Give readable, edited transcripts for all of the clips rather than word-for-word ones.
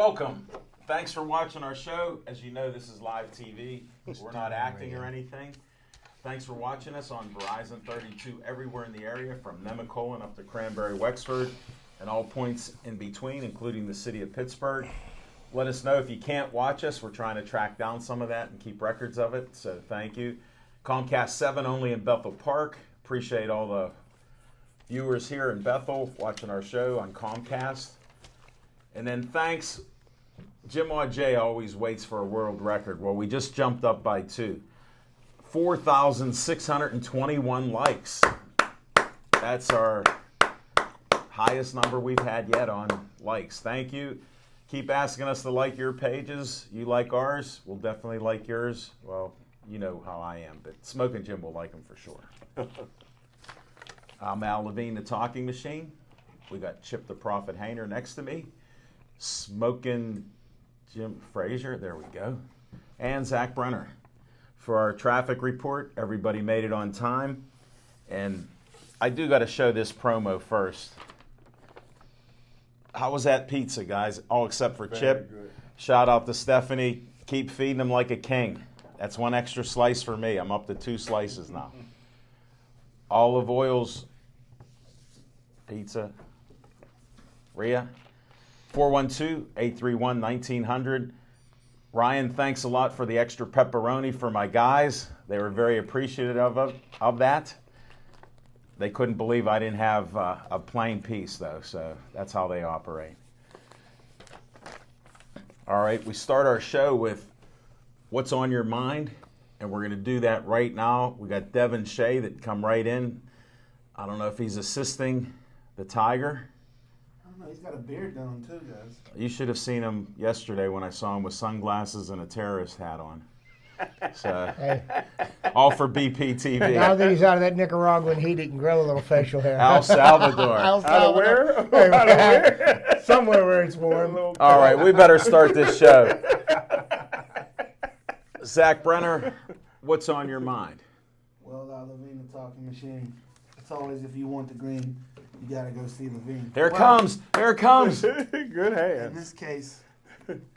welcome. Thanks for watching our show. As you know, this is live TV. We're not acting or anything. Thanks for watching us on Verizon 32 everywhere in the area, from Nemacolin up to Cranberry, Wexford, and all points in between, including the city of Pittsburgh. Let us know if you can't watch us. We're trying to track down some of that and keep records of it, so thank you. Comcast 7 only in Bethel Park. Appreciate all the viewers here in Bethel watching our show on Comcast. And then thanks, Jim J always waits for a world record. Well, we just jumped up by 2. 4,621 likes. That's our highest number we've had yet on likes. Thank you. Keep asking us to like your pages. You like ours, we'll definitely like yours. Well, you know how I am, but Smoking Jim will like them for sure. I'm Al Levine, the Talking Machine. We got Chip the Prophet Hayner next to me. Smoking Jim Frazier, there we go. And Zach Brenner. For our traffic report, everybody made it on time. And I do got to show this promo first. How was that pizza, guys? All except for Chip. Good. Shout out to Stephanie. Keep feeding them like a king. That's one extra slice for me. I'm up to 2 slices now. Olive Oil's Pizza. Rhea. 412-831-1900. Ryan, thanks a lot for the extra pepperoni for my guys. They were very appreciative of that. They couldn't believe I didn't have a plain piece, though, so that's how they operate. All right, we start our show with What's on Your Mind, and we're going to do that right now. We got Devin Shea that come right in. I don't know if he's assisting the Tiger. I don't know, he's got a beard down too, guys. You should have seen him yesterday when I saw him with sunglasses and a terrorist hat on. So, Hey, all for BPTV. now that he's out of that Nicaraguan heat, he can grow a little facial hair. El Salvador. El Out of where? Salvador. Out of where? Somewhere where it's warm. All right, we better start this show. Zach Brenner, what's on your mind? Well, Levine, the Talking Machine. It's always, if you want the green, you gotta go see Levine. Here it comes. Here it comes. Good In hands. this case,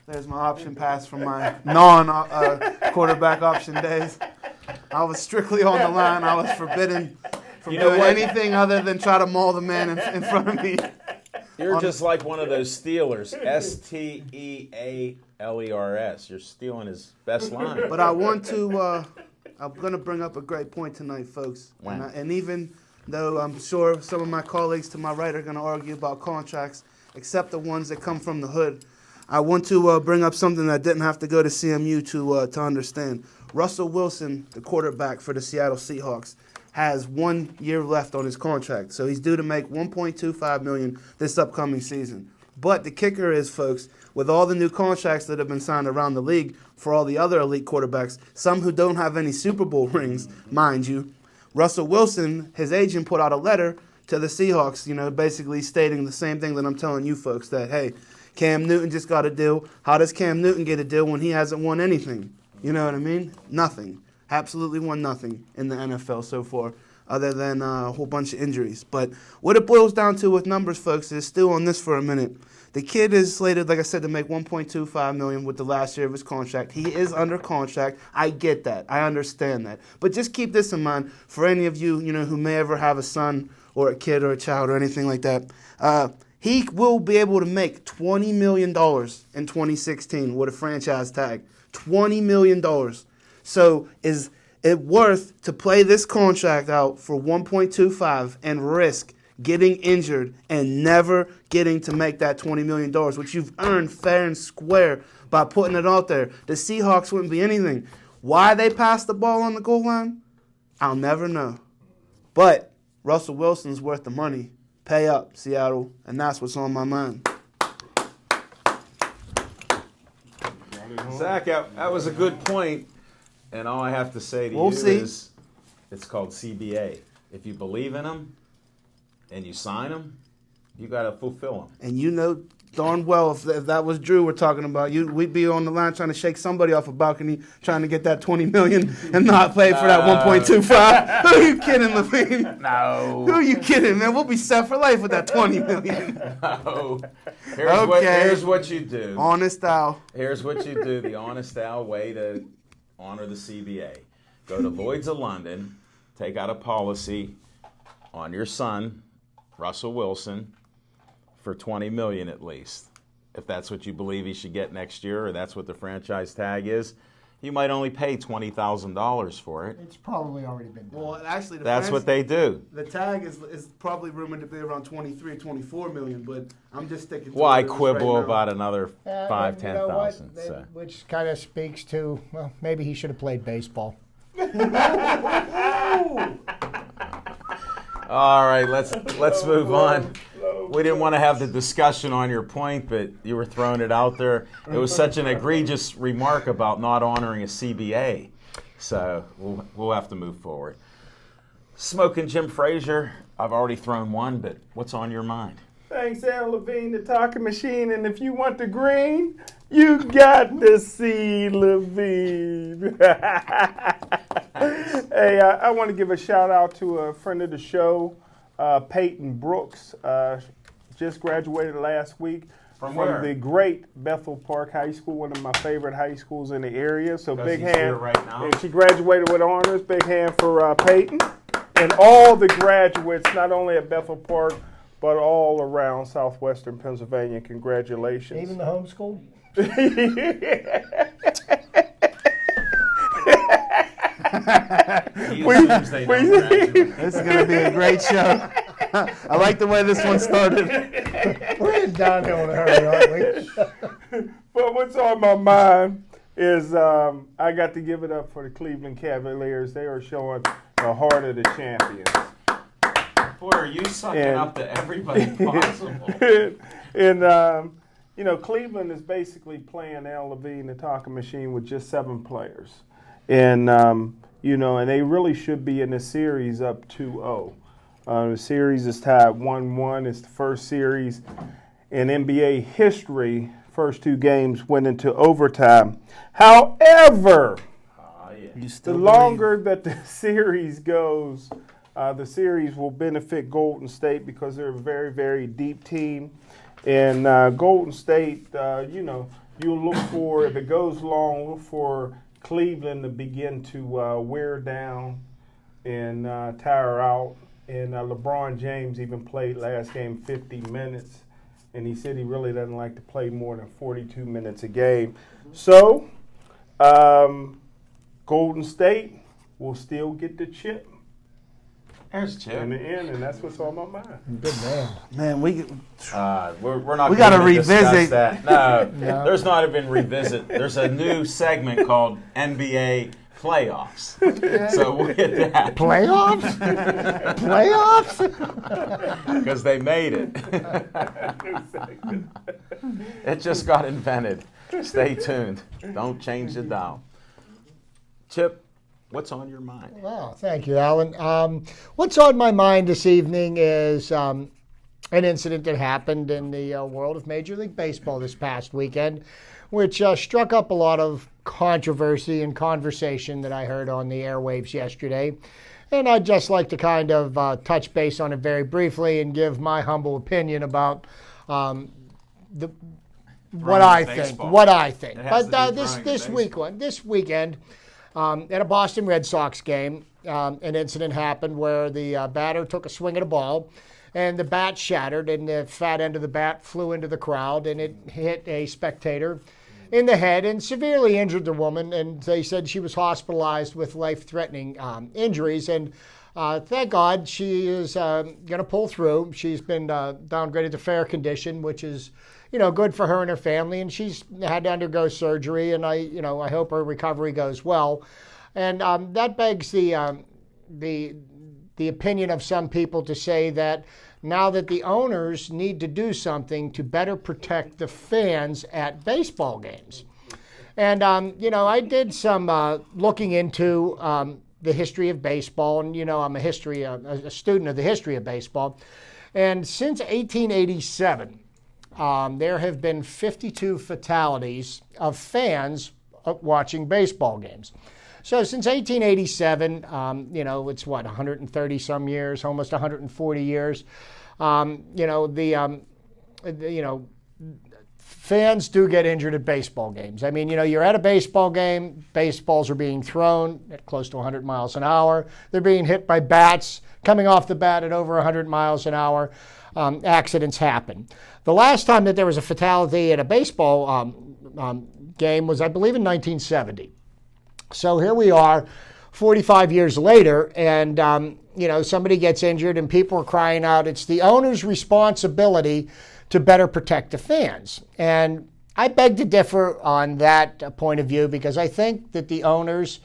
there's my option pass from my non-quarterback option days. I was strictly on the line. I was forbidden from You know doing what? anything other than try to maul the man in front of me. You're just like one of those Steelers. Stealers. You're stealing his best line. But I want to, I'm going to bring up a great point tonight, folks. When? And even though I'm sure some of my colleagues to my right are going to argue about contracts, except the ones that come from the hood, I want to bring up something that didn't have to go to CMU to understand. Russell Wilson, the quarterback for the Seattle Seahawks, has 1 year left on his contract. So he's due to make $1.25 million this upcoming season. But the kicker is, folks, with all the new contracts that have been signed around the league for all the other elite quarterbacks, some who don't have any Super Bowl rings, mind you, Russell Wilson, his agent, put out a letter to the Seahawks, basically stating the same thing that I'm telling you folks, that, hey, Cam Newton just got a deal. How does Cam Newton get a deal when he hasn't won anything? You know what I mean? Nothing. Absolutely won nothing in the NFL so far, other than a whole bunch of injuries. But what it boils down to with numbers, folks, is still on this for a minute. The kid is slated, like I said, to make $1.25 million with the last year of his contract. He is under contract. I get that. I understand that. But just keep this in mind for any of you, who may ever have a son or a kid or a child or anything like that. He will be able to make $20 million in 2016 with a franchise tag. $20 million. So is it worth to play this contract out for 1.25 and risk getting injured and never getting to make that $20 million, which you've earned fair and square by putting it out there? The Seahawks wouldn't be anything. Why they passed the ball on the goal line, I'll never know. But Russell Wilson's worth the money. Pay up, Seattle, and that's what's on my mind. Zach, that was a good point. And all I have to say to We'll you see. is it's called CBA. If you believe in them and you sign them, you got to fulfill them. And darn well, if that was Drew we're talking about, we'd be on the line trying to shake somebody off a balcony, trying to get that $20 million and not play for that 1.25. Who are you kidding, Levine? No. Who are you kidding, man? We'll be set for life with that $20 million. No. Okay. Here's what you do. Honest Al. Here's what you do. The Honest Al way to honor the CBA. Go to Lloyd's of London, take out a policy on your son, Russell Wilson, for $20 million at least. If that's what you believe he should get next year, or that's what the franchise tag is, you might only pay $20,000 for it. It's probably already been done. Well, actually, That's what they do. The tag is probably rumored to be around 23 or 24 million, but I'm just sticking to Why what it is quibble right now. about another five, And you know what? 10,000? So. Which kind of speaks to, well, maybe he should have played baseball. All right, let's move on. We didn't want to have the discussion on your point, but you were throwing it out there. It was such an egregious remark about not honoring a CBA. So we'll have to move forward. Smoking Jim Frazier, I've already thrown one, but what's on your mind? Thanks, Al Levine, the talking machine. And if you want the green, you got to see Levine. Hey, I want to give a shout out to a friend of the show, Peyton Brooks. Just graduated last week From where? the great Bethel Park High School, one of my favorite high schools in the area. So Does big he hand. here right now? And she graduated with honors. Big hand for Peyton and all the graduates, not only at Bethel Park, but all around southwestern Pennsylvania. Congratulations. Even the homeschool? This is going to be a great show. I like the way this one started. We're in downhill in a hurry, aren't we? But what's on my mind is I got to give it up for the Cleveland Cavaliers. They are showing the heart of the champions. Boy, are you sucking up to everybody possible. And, you know, Cleveland is basically playing Al Levine, the talking machine, with just 7 players. And, you know, and they really should be in the series up 2-0. The series is tied 1-1. It's the first series in NBA history. First 2 games went into overtime. However, the longer that the series goes, the series will benefit Golden State because they're a very, very deep team. And Golden State, you know, you'll look for, if it goes long, look for Cleveland to begin to wear down and tire out. And LeBron James even played last game 50 minutes. And he said he really doesn't like to play more than 42 minutes a game. So, Golden State will still get the chip There's Chip. in the end, and that's what's on my mind. Good man. Man, We're not. We gotta going to discuss revisit. that. No, there's not even revisit. There's a new segment called NBA Playoffs. So we'll get that Playoffs? Playoffs? because they made it. It just got invented. Stay tuned. Don't change the dial. Chip, what's on your mind? Well, thank you, Alan. What's on my mind this evening is an incident that happened in the world of Major League Baseball this past weekend, which struck up a lot of controversy and conversation that I heard on the airwaves yesterday. And I'd just like to kind of touch base on it very briefly and give my humble opinion about what I think. It has But to do with this weekend, at a Boston Red Sox game, an incident happened where the batter took a swing at a ball, and the bat shattered, and the fat end of the bat flew into the crowd, and it hit a spectator in the head and severely injured the woman. And they said she was hospitalized with life-threatening injuries. And thank God she is going to pull through. She's been downgraded to fair condition, which is, you know, good for her and her family. And she's had to undergo surgery, and I hope her recovery goes well. And that begs the opinion of some people to say that now that the owners need to do something to better protect the fans at baseball games. And, I did some looking into the history of baseball, and, I'm a student of the history of baseball. And since 1887, there have been 52 fatalities of fans watching baseball games. So since 1887, it's 130 some years, almost 140 years. Fans do get injured at baseball games. I mean, you're at a baseball game, baseballs are being thrown at close to 100 miles an hour. They're being hit by bats coming off the bat at over 100 miles an hour. Accidents happen. The last time that there was a fatality at a baseball game was, I believe, in 1970. So here we are 45 years later, and somebody gets injured and people are crying out, it's the owner's responsibility to better protect the fans. And I beg to differ on that point of view, because I think that the owners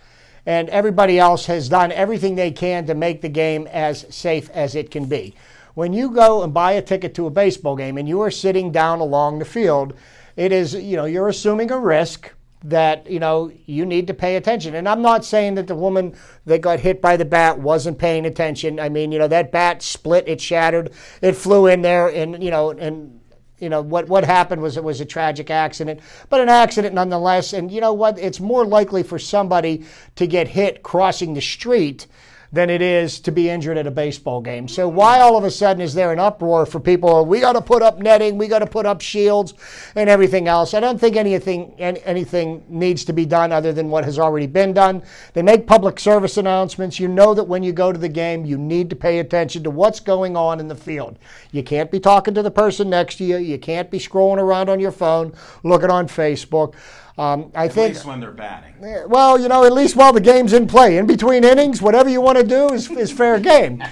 and everybody else has done everything they can to make the game as safe as it can be. When you go and buy a ticket to a baseball game and you are sitting down along the field, it is, you're assuming a risk that, you need to pay attention. And I'm not saying that the woman that got hit by the bat wasn't paying attention. I mean, that bat split, it shattered, it flew in there, and, what happened was it was a tragic accident, but an accident nonetheless. And you know what? It's more likely for somebody to get hit crossing the street than it is to be injured at a baseball game. So why all of a sudden is there an uproar for people, we got to put up netting, we got to put up shields and everything else? I don't think anything needs to be done other than what has already been done. They make public service announcements. You know that when you go to the game, you need to pay attention to what's going on in the field. You can't be talking to the person next to you. You can't be scrolling around on your phone, looking on Facebook. At least when they're batting. Well, at least while the game's in play. In between innings, whatever you want to do is fair game.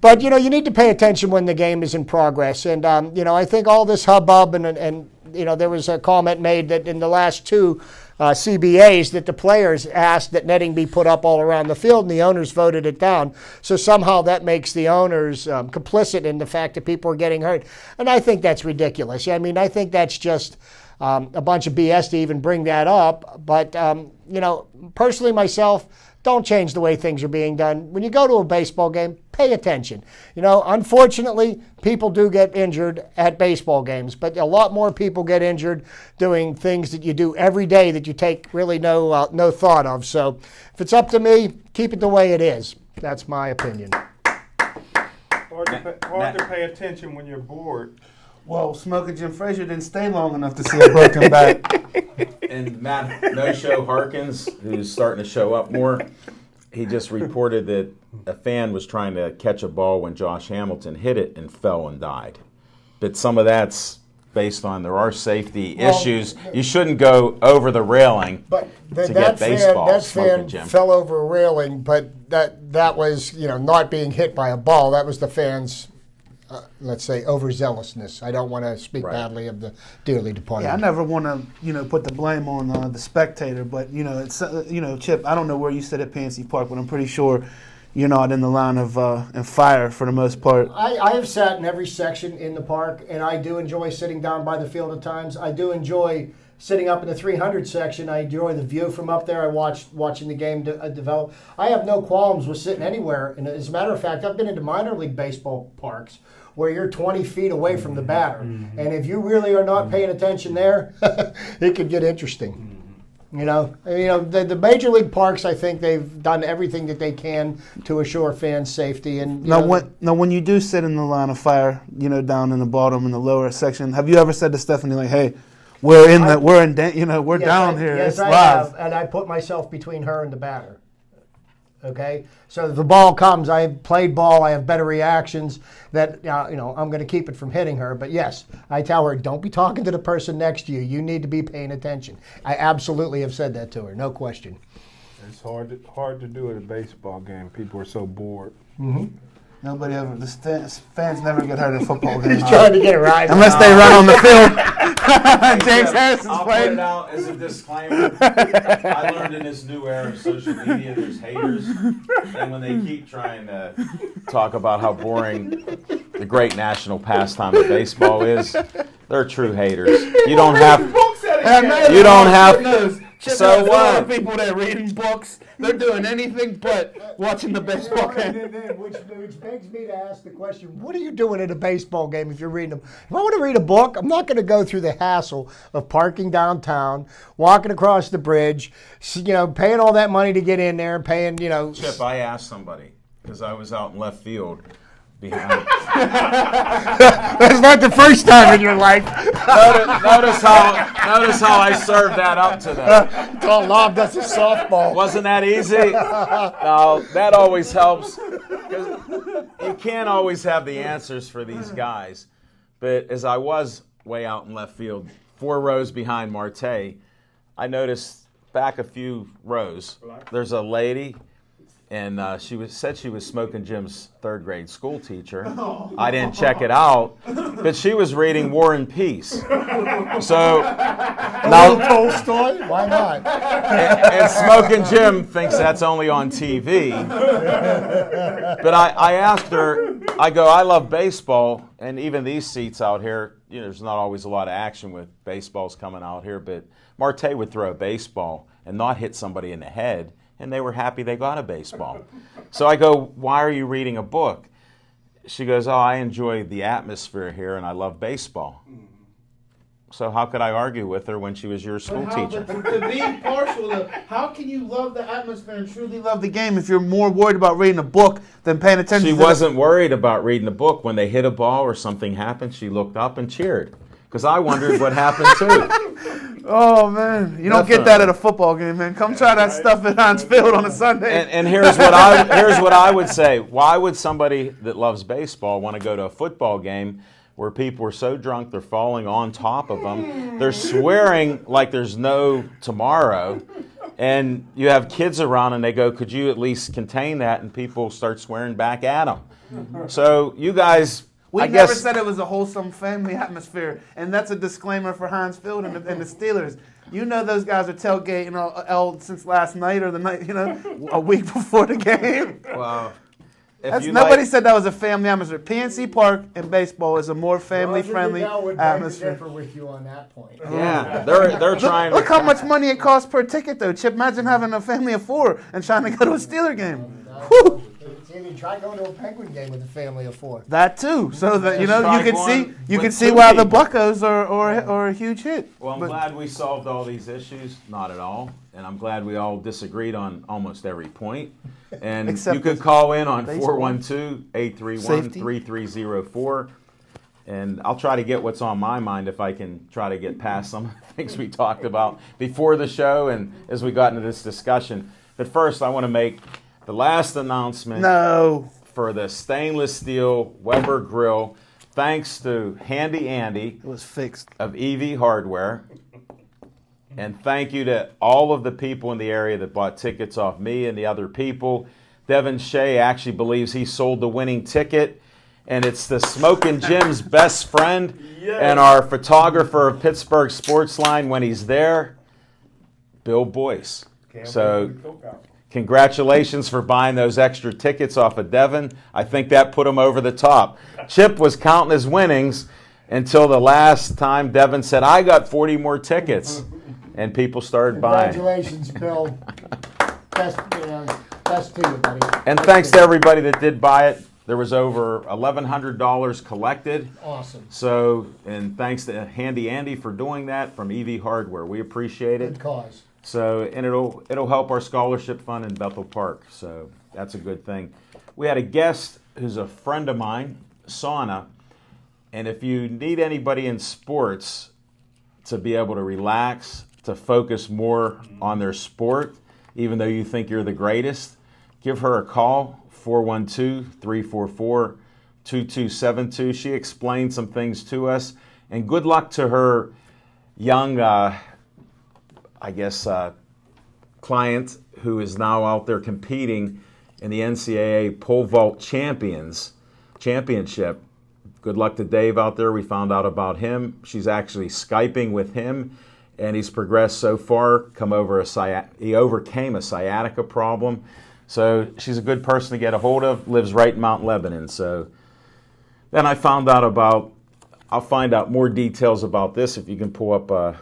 But, you need to pay attention when the game is in progress. And, I think all this hubbub and there was a comment made that in the last two CBAs that the players asked that netting be put up all around the field, and the owners voted it down. So somehow that makes the owners complicit in the fact that people are getting hurt. And I think that's ridiculous. I mean, I think that's just a bunch of BS to even bring that up. But, personally myself, don't change the way things are being done. When you go to a baseball game, pay attention. Unfortunately, people do get injured at baseball games, but a lot more people get injured doing things that you do every day that you take really no thought of. So if it's up to me, keep it the way it is. That's my opinion. Hard to pay attention when you're bored. Well, Smoker Jim Frazier didn't stay long enough to see a broken back. And Matt No-Show Harkins, who's starting to show up more, he just reported that a fan was trying to catch a ball when Josh Hamilton hit it and fell and died. But some of that's based on there are safety issues. You shouldn't go over the railing to get baseball. That fan fell over a railing, but that was not being hit by a ball. That was the fan's let's say, overzealousness. I don't want to speak badly of the dearly departed. Yeah, I never want to, put the blame on the spectator, but it's Chip. I don't know where you sit at PNC Park, but I'm pretty sure you're not in the line of fire for the most part. I have sat in every section in the park, and I do enjoy sitting down by the field at times. I do enjoy sitting up in the 300 section. I enjoy the view from up there. I watching the game develop. I have no qualms with sitting anywhere. And as a matter of fact, I've been into minor league baseball parks where you're 20 feet away from the batter. Mm-hmm. And if you really are not paying attention there, it could get interesting. Mm-hmm. The major league parks, I think they've done everything that they can to assure fans' safety. And when you do sit in the line of fire, down in the bottom in the lower section, have you ever said to Stephanie like, "Hey, we're down here. Yes, it's I live." have, and I put myself between her and the batter. Okay, so if the ball comes, I played ball. I have better reactions. That I'm going to keep it from hitting her. But yes, I tell her, don't be talking to the person next to you. You need to be paying attention. I absolutely have said that to her, no question. It's hard to do at a baseball game. People are so bored. Mm-hmm. Nobody ever. Fans never get hurt at a football game. He's trying to get it right. Unless they run on the field. James Harrison's I'll playing. put it out as a disclaimer. I learned in this new era of social media, there's haters, and when they keep trying to talk about how boring the great national pastime of baseball is, they're true haters. You don't have. So There's a lot of what? people that are reading books. They're doing anything but watching the baseball game. Which begs me to ask the question, what are you doing at a baseball game if you're reading them? If I want to read a book, I'm not going to go through the hassle of parking downtown, walking across the bridge, paying all that money to get in there, and paying, Chip, I asked somebody because I was out in left field behind. That's not the first time in your life. Notice how I served that up to them. Don't lob, that's a softball. Wasn't that easy? No, that always helps. 'Cause you can't always have the answers for these guys. But as I was way out in left field, 4 rows behind Marte, I noticed back a few rows, there's a lady, and said she was smoking Jim's 3rd grade school teacher. I didn't check it out, but she was reading War and Peace. So now Tolstoy? Why not? and Smoking Jim thinks that's only on TV. But I asked her, I go, I love baseball, and even these seats out here, there's not always a lot of action with baseballs coming out here, but Marte would throw a baseball and not hit somebody in the head, and they were happy they got a baseball. So I go, why are you reading a book? She goes, I enjoy the atmosphere here, and I love baseball. So how could I argue with her when she was your school teacher? To be partial, how can you love the atmosphere and truly love the game if you're more worried about reading a book than paying attention She to wasn't worried about reading a book. When they hit a ball or something happened, she looked up and cheered. Because I wondered what happened too. Oh, man. You don't get that at a football game, man. Come try that stuff at Heinz Field on a Sunday. And here's what I would say. Why would somebody that loves baseball want to go to a football game where people are so drunk they're falling on top of them? They're swearing like there's no tomorrow. And you have kids around and they go, could you at least contain that? And people start swearing back at them. So you guys... We never said it was a wholesome family atmosphere, and that's a disclaimer for Heinz Field and the Steelers. You know those guys are tailgating since last night or the night, a week before the game. Wow. Nobody said that was a family atmosphere. PNC Park and baseball is a more family-friendly atmosphere. With you on that point. Yeah, they're trying to... Look how much money it costs per ticket, though, Chip. Imagine having a family of 4 and trying to go to a Steeler game. Whew. Try going to a Penguin game with a family of 4. That too, so that you can see 2 why the people. Buccos are a huge hit. Well, I'm glad we solved all these issues. Not at all. And I'm glad we all disagreed on almost every point. And Except you could call in on baseball. 412-831-3304. And I'll try to get what's on my mind if I can try to get past some of the things we talked about before the show and as we got into this discussion. But first, I want to make the last announcement for the stainless steel Weber grill. Thanks to Handy Andy It was fixed. of EV Hardware. And thank you to all of the people in the area that bought tickets off me and the other people. Devin Shea actually believes he sold the winning ticket. And it's the Smokin' Jim's best friend and our photographer of Pittsburgh Sportsline when he's there, Bill Boyce. So congratulations for buying those extra tickets off of Devin. I think that put him over the top. Chip was counting his winnings until the last time Devin said, I got 40 more tickets. And people started buying. Congratulations, Bill. Best to you, buddy. And thanks to everybody that did buy it. There was over $1,100 collected. Awesome. So, and thanks to Handy Andy for doing that from EV Hardware. We appreciate it. Good cause. So, and it'll help our scholarship fund in Bethel Park. So that's a good thing. We had a guest who's a friend of mine, Sauna. And if you need anybody in sports to be able to relax, to focus more on their sport, even though you think you're the greatest, give her a call, 412-344-2272. She explained some things to us. And good luck to her young, client who is now out there competing in the NCAA Pole Vault Championship. Good luck to Dave out there. We found out about him. She's actually Skyping with him, and he's progressed so far. He overcame a sciatica problem. So she's a good person to get a hold of, lives right in Mount Lebanon. So then I'll find out more details about this if you can pull up a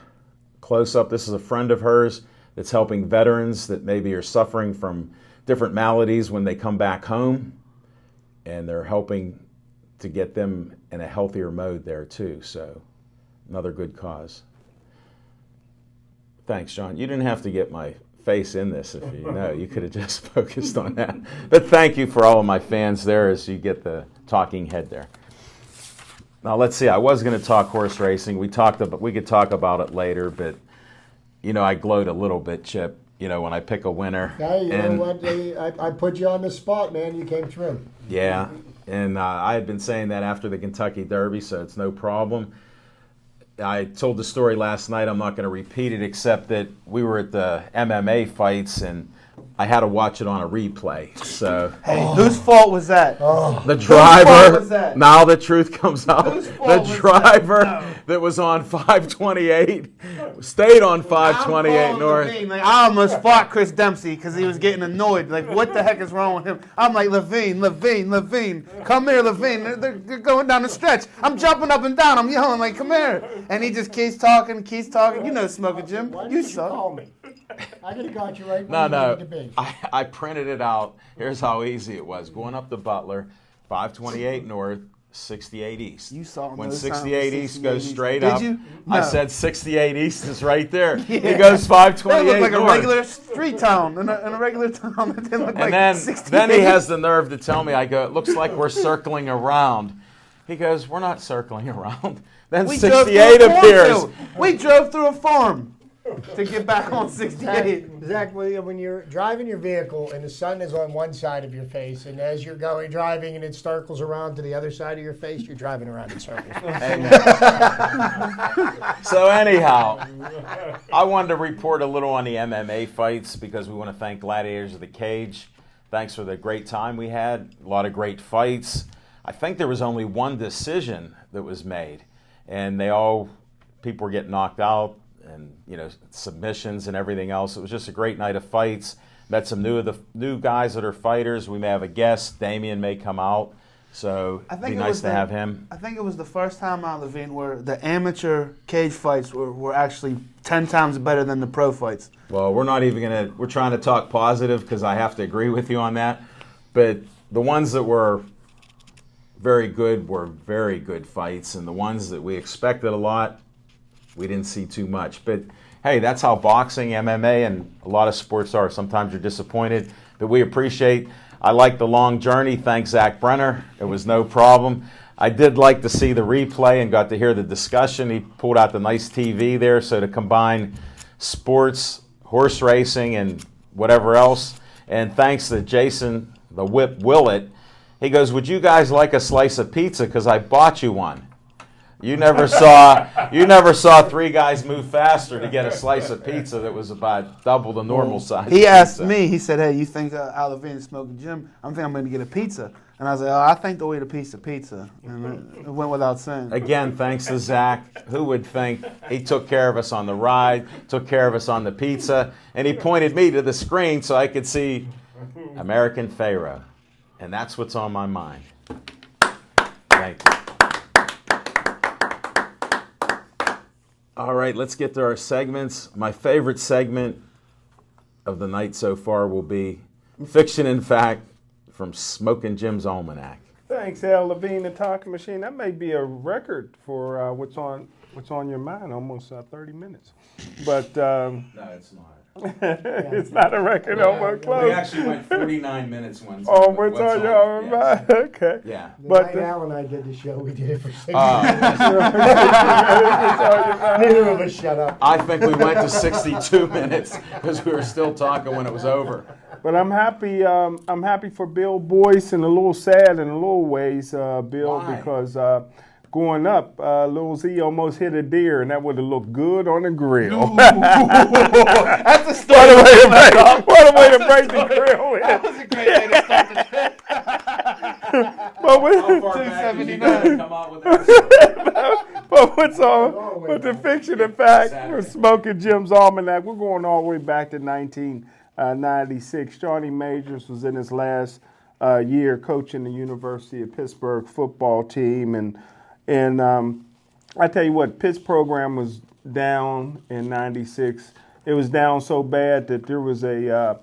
close-up. This is a friend of hers that's helping veterans that maybe are suffering from different maladies when they come back home, and they're helping to get them in a healthier mode there too. So another good cause. Thanks, John. You didn't have to get my face in this if you know. You could have just focused on that. But thank you for all of my fans there as you get the talking head there. Now let's see. I was going to talk horse racing. We could talk about it later, but I gloat a little bit, Chip. When I pick a winner. Hey, know what? I put you on the spot, man. You came through. Yeah, and I had been saying that after the Kentucky Derby, so it's no problem. I told the story last night. I'm not going to repeat it, except that we were at the MMA fights, and I had to watch it on a replay. So Hey, whose fault was that? the Whose fault driver. was that? Now the truth comes out. Whose fault The was driver that? that was on 528 stayed on 528 North. I almost fought Chris Dempsey because he was getting annoyed. Like, what the heck is wrong with him? I'm like, Levine, come here, Levine. They're going down the stretch. I'm jumping up and down. I'm yelling like, come here. And he just keeps talking. Smoking Jim. Why You didn't you suck. call me? I could have got you right No, where you no. needed to be. I printed it out. Here's how easy it was. Going up to Butler, 528 North, 68 East. You saw him when those 68 times, East goes 68 straight Did up. you? I No. said 68 East is right there. Yeah. It goes That 528 looked like North. a regular street town. In a regular town. It didn't look like And 68. then he has the nerve to tell me, I go, it looks like we're circling around. He goes, we're not circling around. Then We drove through 68 a appears. cornfield. We drove through a farm to get back on 68. Zach, when you're driving your vehicle and the sun is on one side of your face, and as you're driving and it circles around to the other side of your face, you're driving around in circles. So anyhow, I wanted to report a little on the MMA fights because we want to thank Gladiators of the Cage. Thanks for the great time we had. A lot of great fights. I think there was only one decision that was made, and people were getting knocked out, and submissions and everything else. It was just a great night of fights. Met some new guys that are fighters. We may have a guest. Damien may come out, so it'd be nice to have him. I think it was the first time out, Levine, where the amateur cage fights were actually 10 times better than the pro fights. Well, we're trying to talk positive because I have to agree with you on that. But the ones that were very good fights, and the ones that we expected a lot, we didn't see too much. But hey, that's how boxing, MMA, and a lot of sports are. Sometimes you're disappointed, but we appreciate. I like the long journey. Thanks, Zach Brenner. It was no problem. I did like to see the replay and got to hear the discussion. He pulled out the nice TV there, so to combine sports, horse racing, and whatever else. And thanks to Jason, the Whip Willett. He goes, would you guys like a slice of pizza? Because I bought you one. You never saw three guys move faster to get a slice of pizza that was about double the normal size. He asked pizza. me, he said, hey, you think Al Levine is smoking Jim? I'm going to get a pizza. And I was like, oh, I think they'll eat a piece of pizza. And it went without saying. Again, thanks to Zach. Who would think he took care of us on the ride, took care of us on the pizza, and he pointed me to the screen so I could see American Pharaoh. And that's what's on my mind. Thank you. All right, let's get to our segments. My favorite segment of the night so far will be Fiction and Fact from Smoking Jim's Almanac. Thanks, Al Levine, the Talking Machine. That may be a record for what's on your mind, almost 30 minutes. But No, it's not. it's not a record, almost close. We actually went 49 minutes one time. Oh, with what's on on your it, mind? yes. Okay. Yeah. The But night Al and I did the show, we did it for 6 But Neither of us shut up. I think we went to 62 minutes because we were still talking when it was over. I'm happy. I'm happy for Bill Boyce, and a little sad in a little ways, Bill, Why? because going up, Lil Z almost hit a deer, and that would have looked good on the grill. That's a story. What a way to break the grill. That was a great way to start the trip. But we- How far back did you go to come out with that? But what's on with the fiction and fact for Smoking Jim's Almanac? We're going all the way back to 1996. Johnny Majors was in his last year coaching the University of Pittsburgh football team, and I tell you what, Pitt's program was down in '96. it was down so bad that there was a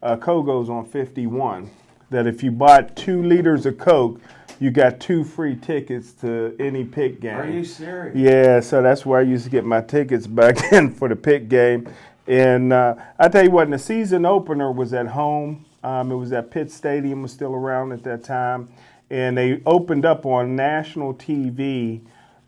Kogo's on 51 that if you bought 2 liters of Coke, you got 2 free tickets to any Pitt game. Are you serious? Yeah, so that's where I used to get my tickets back in for the Pitt game. And I tell you what, the season opener was at home. It was at Pitt Stadium, was still around at that time. And they opened up on national TV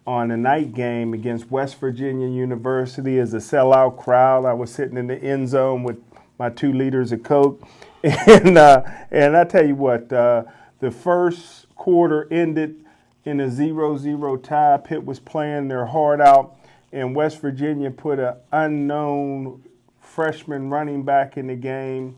on a night game against West Virginia University as a sellout crowd. I was sitting in the end zone with my 2 liters of Coke. And I tell you what, the first quarter ended in a 0-0 tie. Pitt was playing their heart out, and West Virginia put an unknown freshman running back in the game.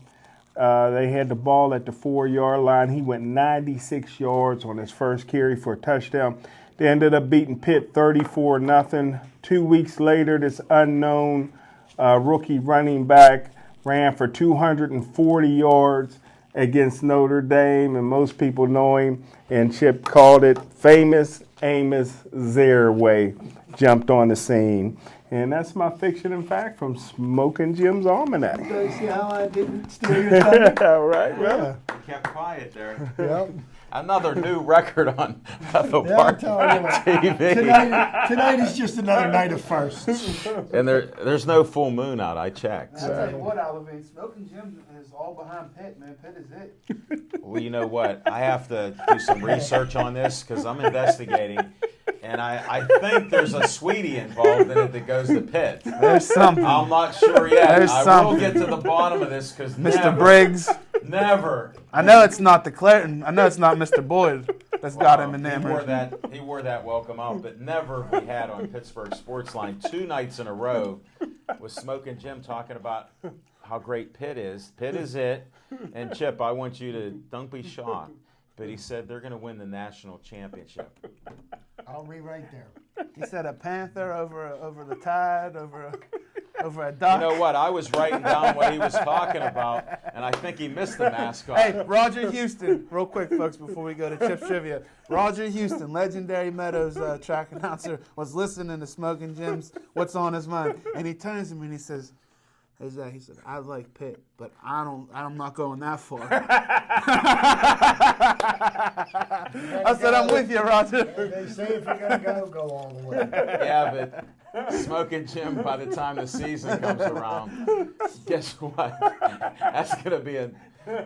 They had the ball at the 4-yard line. He went 96 yards on his first carry for a touchdown. They ended up beating Pitt 34-0. 2 weeks later, this unknown rookie running back ran for 240 yards against Notre Dame, and most people know him, and Chip called it Famous Amos Zaraway jumped on the scene. And that's my fiction and fact from Smoking Jim's Almanac. You see how I didn't steal your thunder? All right, well. You kept quiet there. Yep. Another new record on Bethel Yeah, Park I'm telling you what, TV. tonight is just another night of firsts. And there's no full moon out. I checked. I'll tell you what, Olivine, Smoking Jim is all behind Pitt, man. Pitt is it. Well, you know what? I have to do some research on this because I'm investigating, and I think there's a sweetie involved in it that goes to Pitt. There's something. I'm not sure yet. There's I will something. get to the bottom of this because Mr. Briggs. Never. I know it's not the Clareton. I know it's not Mr. Boyd that's got him enamored. He wore that welcome out, but never we had on Pittsburgh Sportsline 2 nights in a row with Smoking Jim talking about how great Pitt is. Pitt is it. And Chip, I want you to, don't be shocked, but he said they're going to win the national championship. I'll rewrite there. He said a panther over the tide, over a duck. You know what? I was writing down what he was talking about, and I think he missed the mascot. Hey, Roger Houston, real quick, folks, before we go to Chip's Trivia. Roger Houston, legendary Meadows track announcer, was listening to Smoking Jim's What's on His Mind, and he turns to me and he says, "Hey Zach," he said, "I like Pitt, but I'm not going that far." I said, "I'm with you, Roger." They say if you're going to go all the way. Yeah, but Smoking Jim, by the time the season comes around, guess what? That's going to be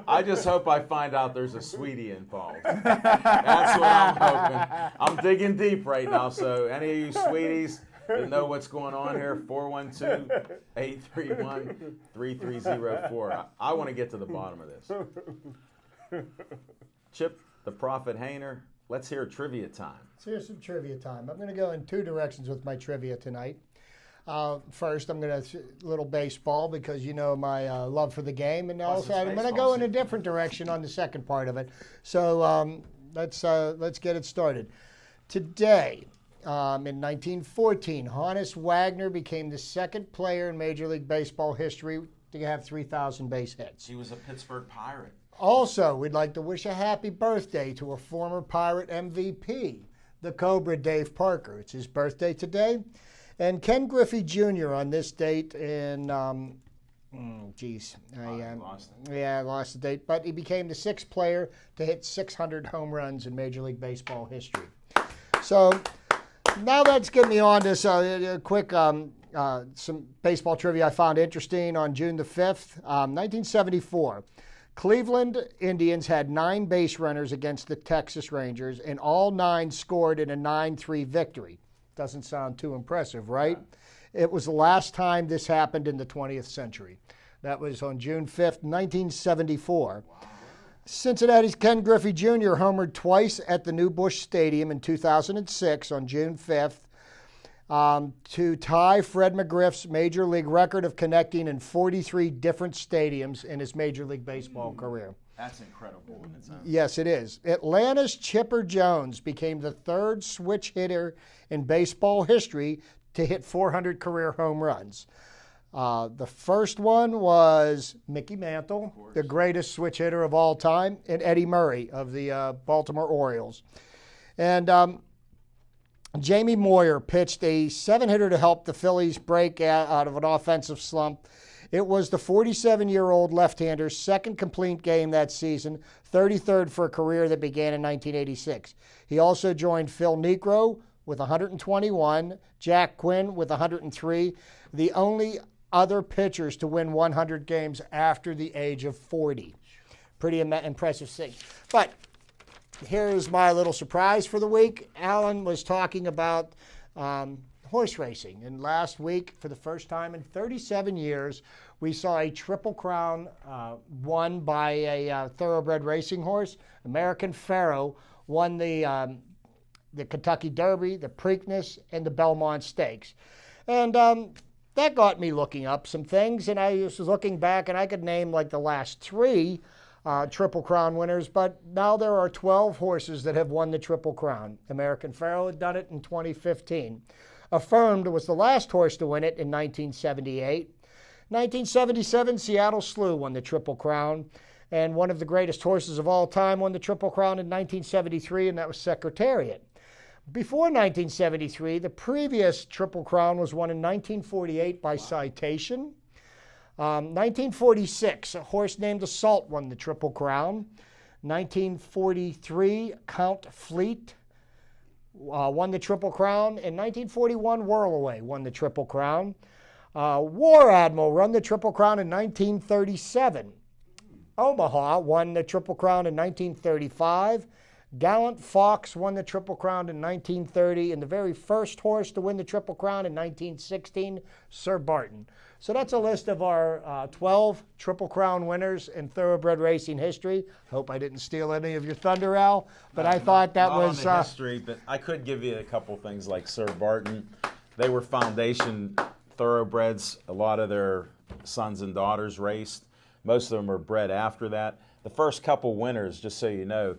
I just hope I find out there's a sweetie involved. That's what I'm hoping. I'm digging deep right now, so any of you sweeties that know what's going on here, 412-831-3304. I want to get to the bottom of this. Chip, the Prophet Hayner, let's hear trivia time. So here's some trivia time. I'm going to go in 2 directions with my trivia tonight. First, I'm going to little baseball because you know my love for the game, and also I'm going to go in a different direction on the second part of it. So let's get it started. Today, in 1914, Honus Wagner became the second player in Major League Baseball history to have 3,000 base hits. He was a Pittsburgh Pirate. Also, we'd like to wish a happy birthday to a former Pirate MVP, the Cobra Dave Parker. It's his birthday today. And Ken Griffey Jr. on this date in, I lost the date, but he became the 6th player to hit 600 home runs in Major League Baseball history. So now that's getting me on to a quick some baseball trivia I found interesting on June the 5th, 1974. Cleveland Indians had 9 base runners against the Texas Rangers, and all 9 scored in a 9-3 victory. Doesn't sound too impressive, right? It was the last time this happened in the 20th century. That was on June 5th, 1974. Cincinnati's Ken Griffey Jr. homered twice at the New Busch Stadium in 2006 on June 5th to tie Fred McGriff's Major League record of connecting in 43 different stadiums in his Major League Baseball career. That's incredible in its own. Yes, it is. Atlanta's Chipper Jones became the 3rd switch hitter in baseball history to hit 400 career home runs. The first one was Mickey Mantle, the greatest switch hitter of all time, and Eddie Murray of the Baltimore Orioles. And Jamie Moyer pitched a 7-hitter to help the Phillies break out of an offensive slump. It was the 47-year-old left-hander's second complete game that season, 33rd for a career that began in 1986. He also joined Phil Niekro with 121, Jack Quinn with 103, the only other pitchers to win 100 games after the age of 40. Pretty impressive thing. But here's my little surprise for the week. Alan was talking about horse racing. And last week, for the first time in 37 years, we saw a Triple Crown won by a thoroughbred racing horse. American Pharoah won the Kentucky Derby, the Preakness, and the Belmont Stakes. And that got me looking up some things. And I was looking back, and I could name like the last 3 Triple Crown winners, but now there are 12 horses that have won the Triple Crown. American Pharoah had done it in 2015. Affirmed was the last horse to win it in 1978. 1977, Seattle Slew won the Triple Crown, and one of the greatest horses of all time won the Triple Crown in 1973, and that was Secretariat. Before 1973, the previous Triple Crown was won in 1948 by Citation. 1946, a horse named Assault won the Triple Crown. 1943, Count Fleet won the Triple Crown. In 1941, Whirlaway won the Triple Crown. War Admiral won the Triple Crown in 1937. Omaha won the Triple Crown in 1935. Gallant Fox won the Triple Crown in 1930. And the very first horse to win the Triple Crown in 1916, Sir Barton. So that's a list of our 12 Triple Crown winners in thoroughbred racing history. Hope I didn't steal any of your thunder, Al, but I thought that was... Not on the history, but I could give you a couple things like Sir Barton. They were foundation thoroughbreds. A lot of their sons and daughters raced. Most of them were bred after that. The first couple winners, just so you know,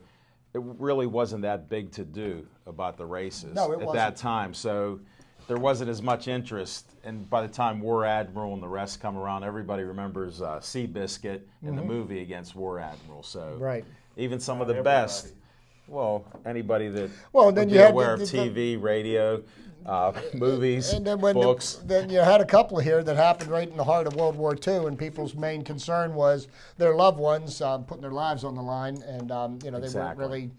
it really wasn't that big to do about the races at that time. So there wasn't as much interest. And by the time War Admiral and the rest come around, everybody remembers Seabiscuit in the movie against War Admiral. So even some of the best, well, anybody that would be aware of TV, radio, movies, and then books. Then you had a couple here that happened right in the heart of World War II, and people's main concern was their loved ones putting their lives on the line, and they weren't really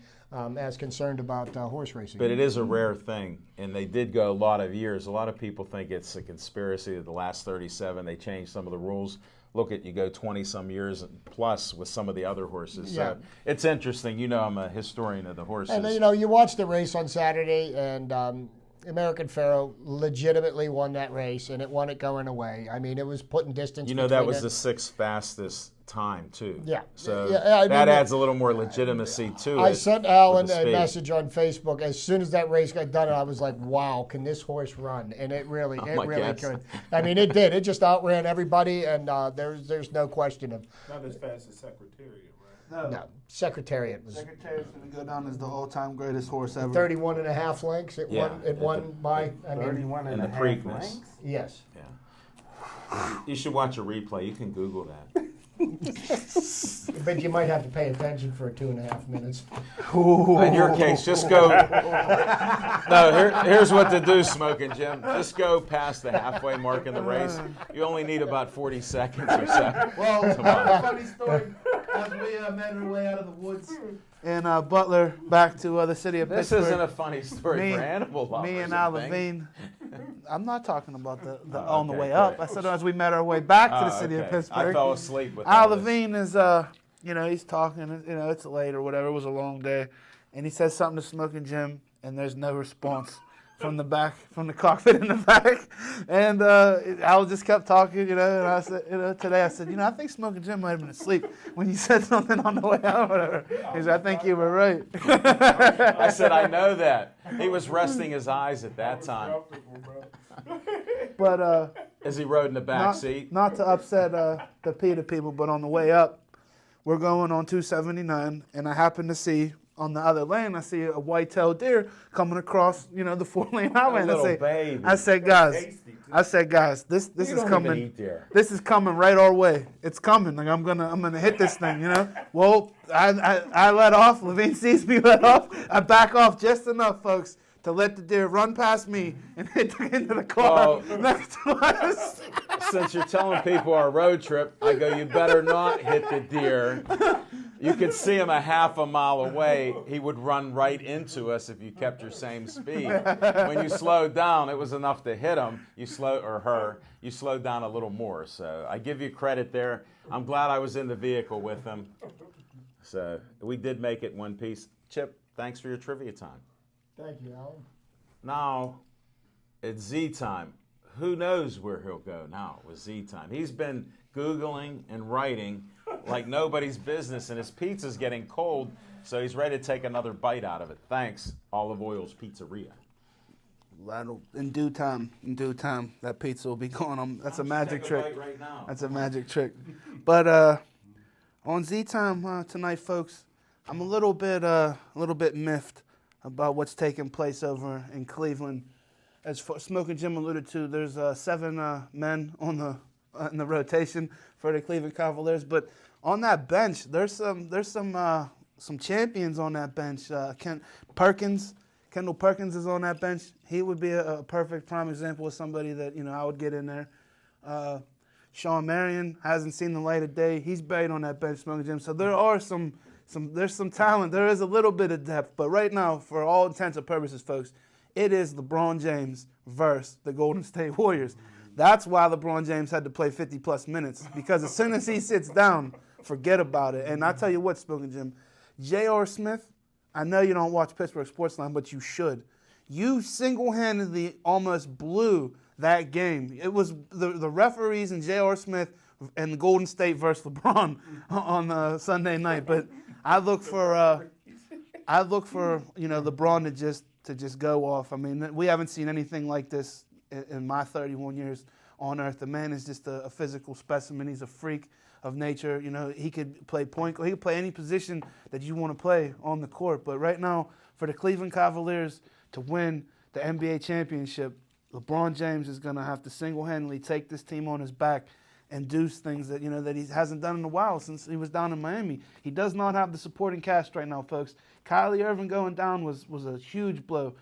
as concerned about horse racing. But it is a rare thing, and they did go a lot of years. A lot of people think it's a conspiracy that the last 37 they changed some of the rules. Look at, you go 20-some years plus with some of the other horses. Yeah. So it's interesting. You know, I'm a historian of the horses. And you watched the race on Saturday, and American Pharoah legitimately won that race, and it won it going away. I mean, it was putting distance. You know, that was the 6th fastest time too. Yeah. So that adds a little more legitimacy to it. I sent Alan a message on Facebook as soon as that race got done, and I was like, "Wow, can this horse run?" And it really could. I mean, it did. It just outran everybody, and there's no question of. Not as fast as Secretariat, right? No, Secretariat was. Secretariat's going to go down as the all-time greatest horse ever. 31 and a half lengths. It won by. 31 and a half lengths. Yes. Yeah. You should watch a replay. You can Google that. But you might have to pay attention for 2.5 minutes. In your case, just go. No, here's what to do, Smoking Jim. Just go past the halfway mark in the race. You only need about 40 seconds or so. Well, a funny story. As we made our way out of the woods in Butler back to the city of Pittsburgh. This isn't a funny story for animal lovers. Me and Al Levine. I'm not talking about the on the way up. I said as we met our way back to the city of Pittsburgh. I fell asleep with Al Levine is, he's talking. It's late or whatever. It was a long day, and he says something to Smoking Jim, and there's no response from the back, from the cockpit in the back. And Al just kept talking, and I said, today I said, I think Smoking Jim might have been asleep when you said something on the way out, whatever. He said, I think you were right. I said, I know that. He was resting his eyes at that time. But as he rode in the back seat. Not to upset the PETA people, but on the way up, we're going on 279, and I happen to see on the other lane, I see a white-tailed deer coming across, the 4-lane highway. I said, guys, this is coming. This is coming right our way. It's coming. Like I'm gonna hit this thing. Well, I let off. Levine sees me let off. I back off just enough, folks, to let the deer run past me and hit into the car next to us. Since you're telling people our road trip, I go, you better not hit the deer. You could see him a half a mile away. He would run right into us if you kept your same speed. When you slowed down, it was enough to hit him. You slowed down a little more. So I give you credit there. I'm glad I was in the vehicle with him. So we did make it one piece. Chip, thanks for your trivia time. Thank you, Alan. Now it's Z time. Who knows where he'll go now with Z time? He's been Googling and writing like nobody's business, and his pizza's getting cold, so he's ready to take another bite out of it. Thanks, Olive Oil's Pizzeria. In due time, that pizza will be gone. That's a magic trick. Right now. That's a magic trick. But on Z Time tonight, folks, I'm a little bit miffed about what's taking place over in Cleveland. As Smoking Jim alluded to, there's 7 men on in the rotation for the Cleveland Cavaliers. But on that bench, there's some champions on that bench. Kendall Perkins is on that bench. He would be a perfect prime example of somebody that I would get in there. Sean Marion hasn't seen the light of day. He's buried on that bench, Smoking Jim. So there are there's some talent. There is a little bit of depth. But right now, for all intents and purposes, folks, it is LeBron James versus the Golden State Warriors. That's why LeBron James had to play 50-plus minutes, because as soon as he sits down, forget about it. And I tell you what, Smoking Jim, J.R. Smith, I know you don't watch Pittsburgh Sportsline, but you should. You single-handedly almost blew that game. It was the referees and J.R. Smith and Golden State versus LeBron on Sunday night. But I look for LeBron to just go off. I mean, we haven't seen anything like this in my 31 years on earth. The man is just a physical specimen. He's a freak of nature. He could play point guard. He could play any position that you want to play on the court. But right now, for the Cleveland Cavaliers to win the NBA championship, LeBron James is going to have to single-handedly take this team on his back and do things that that he hasn't done in a while since he was down in Miami. He does not have the supporting cast right now, folks. Kyrie Irving going down was a huge blow.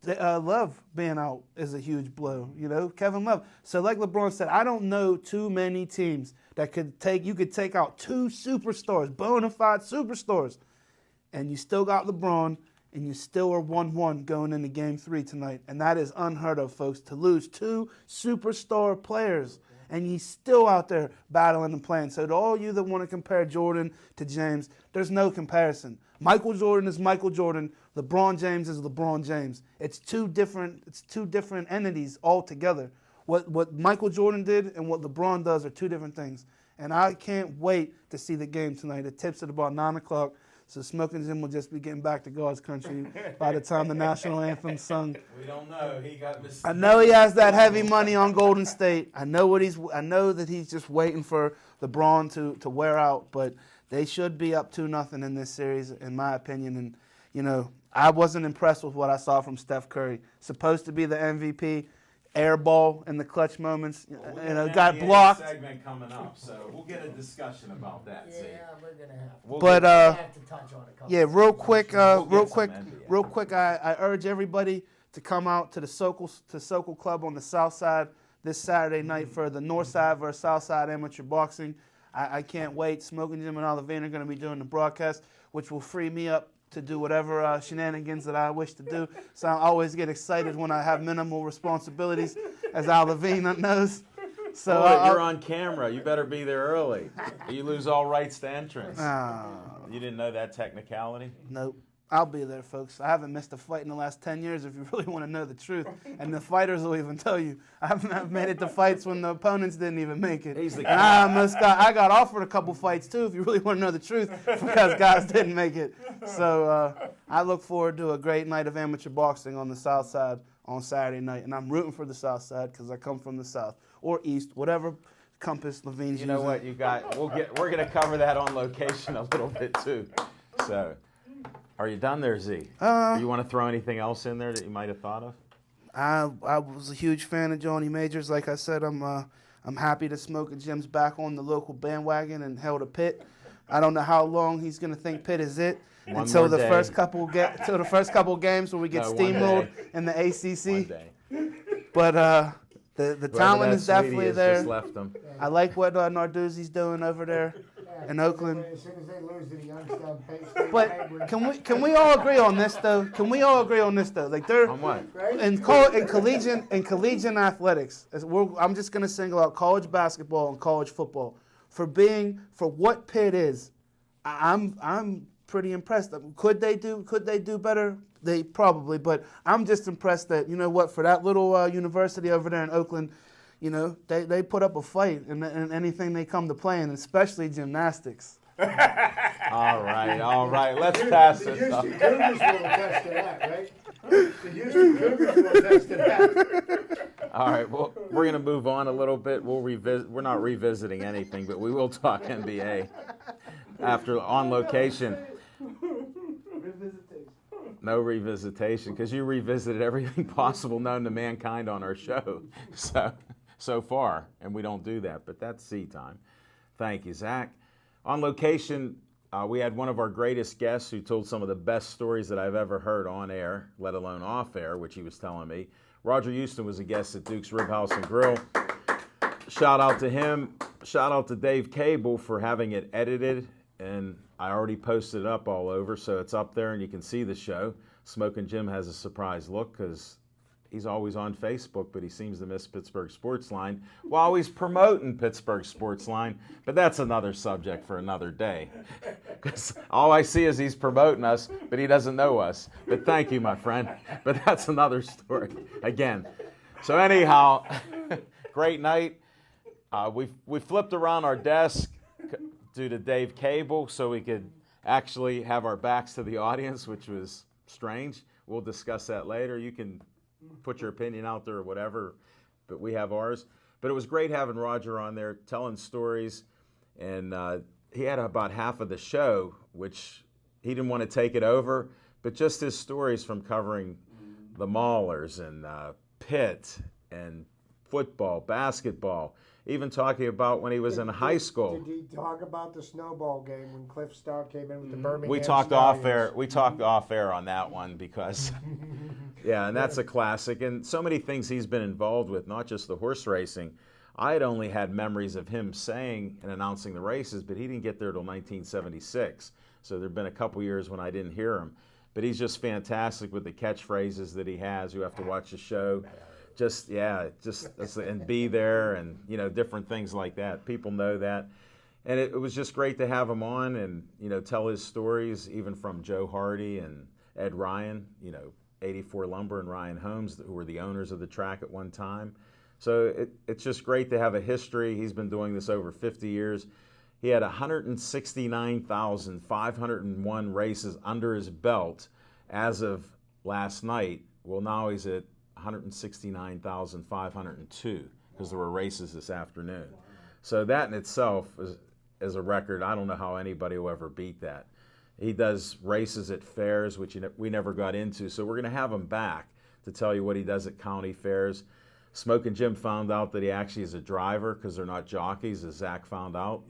Love being out is a huge blow. Kevin Love. So like LeBron said, I don't know too many teams that you could take out 2 superstars, bona fide superstars, and you still got LeBron, and you still are 1-1 going into Game 3 tonight. And that is unheard of, folks, to lose 2 superstar players. And he's still out there battling and playing. So to all you that want to compare Jordan to James, there's no comparison. Michael Jordan is Michael Jordan. LeBron James is LeBron James. It's two different entities altogether. What Michael Jordan did and what LeBron does are 2 different things. And I can't wait to see the game tonight. It tips at about 9 o'clock. So Smoking Jim will just be getting back to God's country by the time the national anthem's sung. We don't know. I know he has that heavy money on Golden State. I know that he's just waiting for LeBron to wear out, but they should be up 2-0 in this series, in my opinion. And I wasn't impressed with what I saw from Steph Curry. Supposed to be the MVP. Air ball in the clutch moments, got blocked. Segment coming up, so we'll get a discussion about that. Yeah, we're gonna have. But have to touch on a couple. real quick, I urge everybody to come out to the Sokol Club on the South Side this Saturday night for the North Side versus South Side amateur boxing. I can't wait. Smoking Jim and Olivine are going to be doing the broadcast, which will free me up to do whatever shenanigans that I wish to do. So I always get excited when I have minimal responsibilities, as Al Levine knows. So you're on camera. You better be there early. You lose all rights to entrance. You didn't know that technicality? Nope. I'll be there, folks. I haven't missed a fight in the last 10 years if you really want to know the truth. And the fighters will even tell you. I've made it to fights when the opponents didn't even make it. And I got offered a couple fights, too, if you really want to know the truth, because guys didn't make it. So I look forward to a great night of amateur boxing on the South Side on Saturday night. And I'm rooting for the South Side because I come from the South or East, whatever compass Levine's using. You know what you got? We're going to cover that on location a little bit, too. So... Are you done there, Z? You want to throw anything else in there that you might have thought of? I was a huge fan of Johnny Majors. Like I said, I'm happy to Smoking Jim's back on the local bandwagon and held a pit. I don't know how long he's going to think Pitt is it One until more the day. first couple games where we get No, one steamrolled day. in the One ACC. day. But the Whoever talent that is definitely sweetie is there. just left them. I like what Narduzzi's doing over there in Oakland. As soon as they lose to the Youngstown State But Penguins, can we all agree on this though? Can we all agree on this though? Like they're On what? in collegiate athletics. I'm just gonna single out college basketball and college football for what Pitt is. I'm pretty impressed. Could they do better? They probably, but I'm just impressed that, you know what, for that little university over there in Oakland, you know, they put up a fight in anything they come to play in, especially gymnastics. All right. Let's pass the this up. Houston Cougars will attest to that, right? The Houston Cougars will attest to that. All right, well, we're going to move on a little bit. We're not revisiting anything, but we will talk NBA after On Location. No revisitation, because you revisited everything possible known to mankind on our show so far, and we don't do that, but that's C time. Thank you, Zach. On Location, we had one of our greatest guests who told some of the best stories that I've ever heard on air, let alone off air, which he was telling me. Roger Houston was a guest at Duke's Rib House and Grill. Shout out to him. Shout out to Dave Cable for having it edited, and I already posted it up all over, so it's up there and you can see the show. Smokin' Jim has a surprised look because he's always on Facebook, but he seems to miss Pittsburgh Sportsline while he's promoting Pittsburgh Sportsline. But that's another subject for another day. Because all I see is he's promoting us, but he doesn't know us. But thank you, my friend. But that's another story again. So anyhow, great night. We flipped around our desk due to Dave Cable so we could actually have our backs to the audience, which was strange. We'll discuss that later. You can put your opinion out there or whatever, but we have ours. But it was great having Roger on there telling stories, and he had about half of the show, which he didn't want to take it over, but just his stories from covering the Maulers and Pitt and football, basketball, even talking about when he was in high school. Did he talk about the snowball game when Cliff Stark came in with the Birmingham We talked off Stallions? air. We talked off air on that one because, yeah, and that's a classic. And so many things he's been involved with, not just the horse racing. I had only had memories of him saying and announcing the races, but he didn't get there till 1976. So there've been a couple years when I didn't hear him. But he's just fantastic with the catchphrases that he has. You have to watch the show. And be there, and different things like that. People know that, and it was just great to have him on and tell his stories, even from Joe Hardy and Ed Ryan, 84 Lumber and Ryan Holmes, who were the owners of the track at one time. So it's just great to have a history. He's been doing this over 50 years. He had 169,501 races under his belt as of last night. Well, now he's at 169,502 because there were races this afternoon. So that in itself is a record. I don't know how anybody will ever beat that. He does races at fairs, which we never got into. So we're going to have him back to tell you what he does at county fairs. Smokin' Jim found out that he actually is a driver because they're not jockeys, as Zach found out.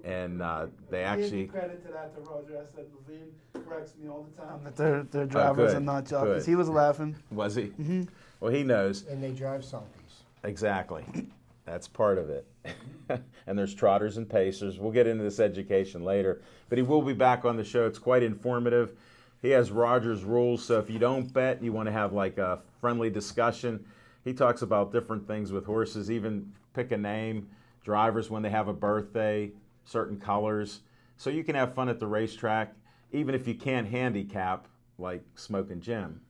And they actually... Give credit to that to Roger. I said Levine corrects me all the time that they're drivers and not jockeys. Good. He was laughing. Was he? Mm-hmm. Well, he knows. And they drive Sunkies. Exactly. That's part of it. And there's trotters and pacers. We'll get into this education later. But he will be back on the show. It's quite informative. He has Roger's rules, so if you don't bet, you want to have like a friendly discussion. He talks about different things with horses, even pick a name, drivers when they have a birthday, certain colors. So you can have fun at the racetrack, even if you can't handicap like Smokin' Jim.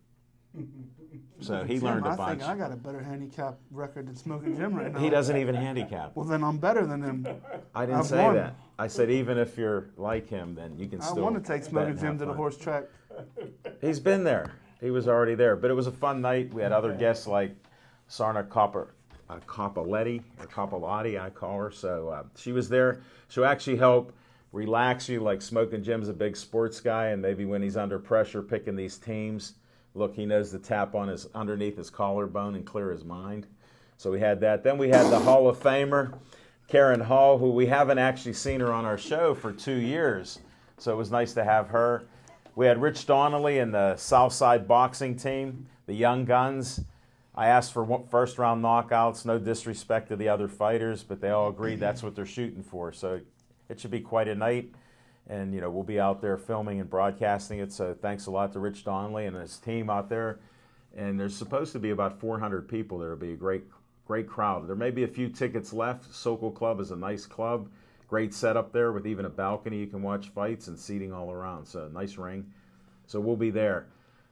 So he learned a bunch. I think I got a better handicap record than Smokin' Jim right now. He doesn't even handicap. Well, then I'm better than him. I didn't say that. I said even if you're like him, then you can still. I want to take Smokin' Jim to the fun. horse track. He's been there. He was already there. But it was a fun night. We had other guests like Sarna Coppoletti, or Coppolati, I call her. So she was there. She'll actually help relax you, like Smokin' Jim's a big sports guy, and maybe when he's under pressure picking these teams, look, he knows to tap on his underneath his collarbone and clear his mind. So we had that. Then we had the Hall of Famer, Karen Hall, who we haven't actually seen her on our show for 2 years. So it was nice to have her. We had Rich Donnelly and the Southside boxing team, the Young Guns. I asked for first-round knockouts, no disrespect to the other fighters, but they all agreed that's what they're shooting for. So it should be quite a night. And, we'll be out there filming and broadcasting it. So thanks a lot to Rich Donnelly and his team out there. And there's supposed to be about 400 people there. It'll be a great crowd. There may be a few tickets left. Sokol Club is a nice club. Great setup there with even a balcony you can watch fights and seating all around. So nice ring. So we'll be there.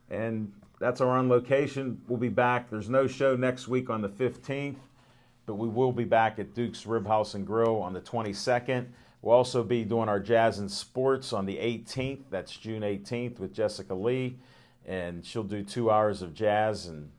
And that's our on location. We'll be back. There's no show next week on the 15th, but we will be back at Duke's Rib House and Grill on the 22nd. We'll also be doing our Jazz and Sports on the 18th. That's June 18th with Jessica Lee. And she'll do 2 hours of jazz and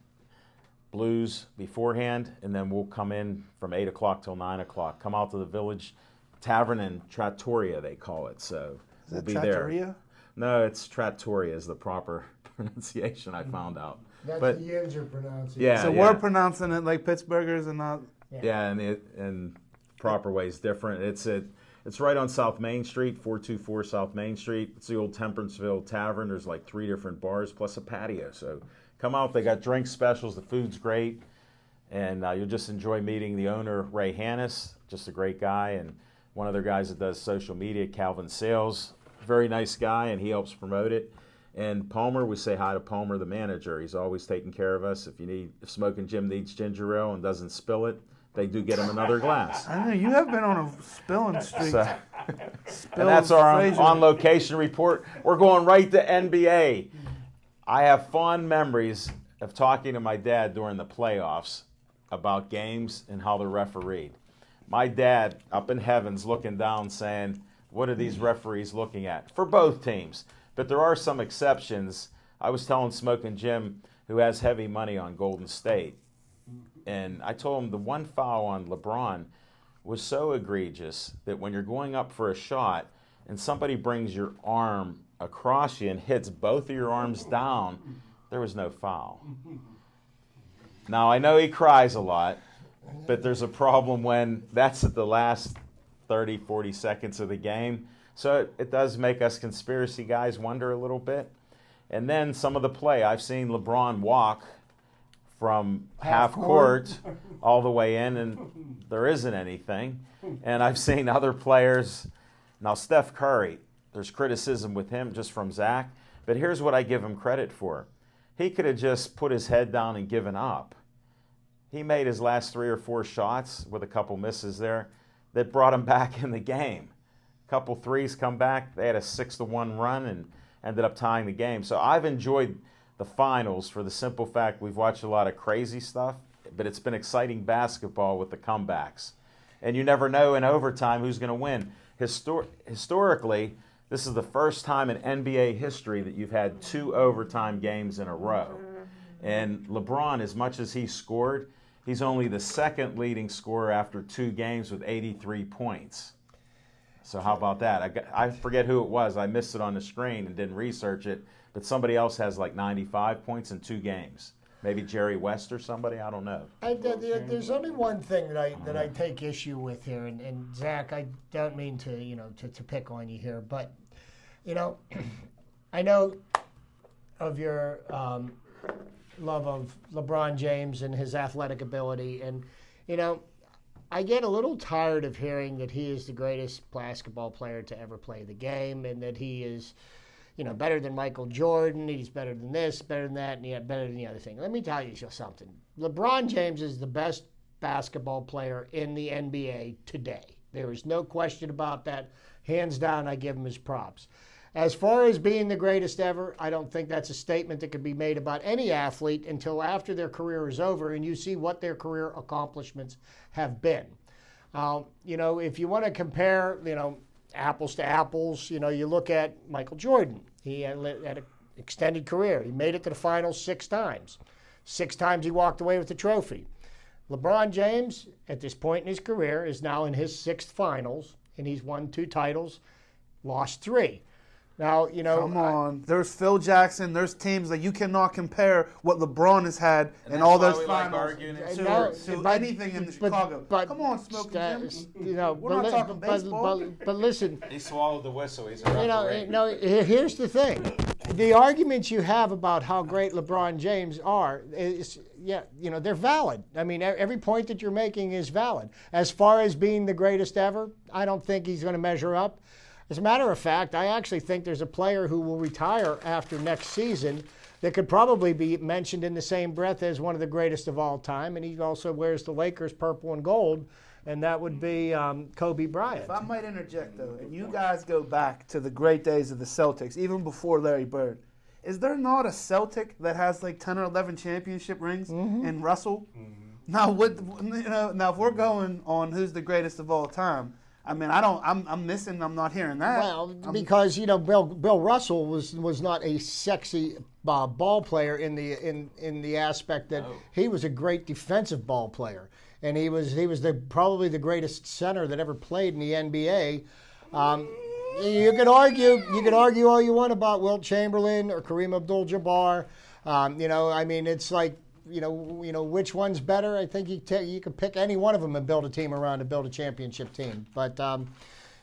blues beforehand. And then we'll come in from 8 o'clock till 9 o'clock. Come out to the Village Tavern and Trattoria, they call it. So we'll be Trattoria? there. No, it's Trattoria is the proper pronunciation, I found out. That's But the Yinzer pronunciation. yeah, So we're pronouncing it like Pittsburghers and not. yeah, and proper way is different. It's right on South Main Street, 424 South Main Street. It's the old Temperanceville Tavern. There's like 3 different bars plus a patio. So come out. They got drink specials. The food's great. And you'll just enjoy meeting the owner, Ray Hannis, just a great guy. And one of their guys that does social media, Calvin Sales. Very nice guy, and he helps promote it. And Palmer, we say hi to Palmer, the manager. He's always taking care of us. If Smoking Jim needs ginger ale and doesn't spill it, they do get him another glass. I know you have been on a spilling streak. So, and that's our on-location report. We're going right to NBA. I have fond memories of talking to my dad during the playoffs about games and how they're refereed. My dad, up in heavens, looking down saying, what are these referees looking at? For both teams. But there are some exceptions. I was telling Smoking Jim, who has heavy money on Golden State, and I told him the one foul on LeBron was so egregious that when you're going up for a shot and somebody brings your arm across you and hits both of your arms down, there was no foul. Now, I know he cries a lot, but there's a problem when that's at the last 30, 40 seconds of the game. So it does make us conspiracy guys wonder a little bit. And then some of the play, I've seen LeBron walk from half court all the way in, and there isn't anything. And I've seen other players. Now, Steph Curry, there's criticism with him just from Zach, but here's what I give him credit for. He could have just put his head down and given up. He made his last 3 or 4 shots with a couple misses there that brought him back in the game. A couple threes come back. They had a 6-1 run and ended up tying the game. So I've enjoyed the finals for the simple fact we've watched a lot of crazy stuff, but it's been exciting basketball with the comebacks. And you never know in overtime who's going to win. Historically, this is the first time in NBA history that you've had 2 overtime games in a row. And LeBron, as much as he scored, he's only the second leading scorer after 2 games with 83 points. So how about that? I forget who it was. I missed it on the screen and didn't research it. But somebody else has like 95 points in 2 games. Maybe Jerry West or somebody. I don't know. There's only one thing that I take issue with here, and Zach, I don't mean to pick on you here, but I know of your love of LeBron James and his athletic ability, and I get a little tired of hearing that he is the greatest basketball player to ever play the game, and that he is better than Michael Jordan, he's better than this, better than that, and yet better than the other thing. Let me tell you something. LeBron James is the best basketball player in the NBA today. There is no question about that. Hands down, I give him his props. As far as being the greatest ever, I don't think that's a statement that can be made about any athlete until after their career is over and you see what their career accomplishments have been. If you want to compare, apples to apples, you look at Michael Jordan. He had an extended career. He made it to the finals 6 times. 6 times he walked away with the trophy. LeBron James, at this point in his career, is now in his 6th finals, and he's won 2 titles, lost 3. Now, you know, Come on. There's Phil Jackson. There's teams that you cannot compare what LeBron has had And in that's all why those we like finals arguing in to, No, to but- anything in but- Chicago. but- Come on, Smoke and Jim. you know, We're not talking baseball. but listen, He swallowed the whistle. He's a you know, referee. no. Here's the thing: the arguments you have about how great LeBron James are is, yeah, you know, they're valid. I mean, every point that you're making is valid. As far as being the greatest ever, I don't think he's going to measure up. As a matter of fact, I actually think there's a player who will retire after next season that could probably be mentioned in the same breath as one of the greatest of all time, and he also wears the Lakers purple and gold, and that would be Kobe Bryant. If I might interject, though, and you guys go back to the great days of the Celtics, even before Larry Bird, is there not a Celtic that has like 10 or 11 championship rings in Russell? Now, now if we're going on who's the greatest of all time, I mean, I'm missing. I'm not hearing that. Well, because you know, Bill Russell was not a sexy ball player in the aspect that he was a great defensive ball player, and he was probably the greatest center that ever played in the NBA. You could argue all you want about Wilt Chamberlain or Kareem Abdul-Jabbar. You know, I mean, it's like, you know, which one's better? I think you could pick any one of them and build a team around to build a championship team. But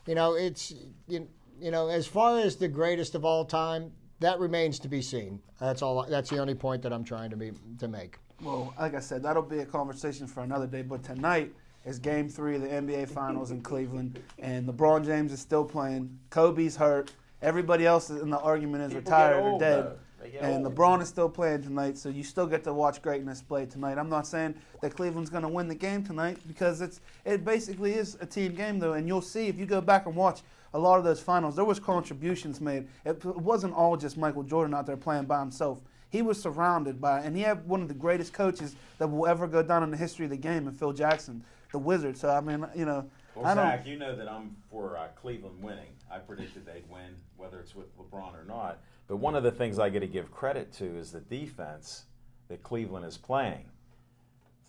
you know, it's you know, as far as the greatest of all time, that remains to be seen. That's all. That's the only point that I'm trying to make. Well, like I said, that'll be a conversation for another day. But tonight is Game 3 of the NBA Finals in Cleveland, and LeBron James is still playing. Kobe's hurt. Everybody else in the argument is People retired get or old, dead. though. They get And old. LeBron is still playing tonight, so you still get to watch greatness play tonight. I'm not saying that Cleveland's going to win the game tonight because it basically is a team game, though. And you'll see if you go back and watch a lot of those finals, there was contributions made. It wasn't all just Michael Jordan out there playing by himself. He was surrounded by, and he had one of the greatest coaches that will ever go down in the history of the game, in Phil Jackson, the Wizard. So, I mean, you know, Well, I don't. Zach, you know that I'm for Cleveland winning. I predicted they'd win, whether it's with LeBron or not. But one of the things I got to give credit to is the defense that Cleveland is playing.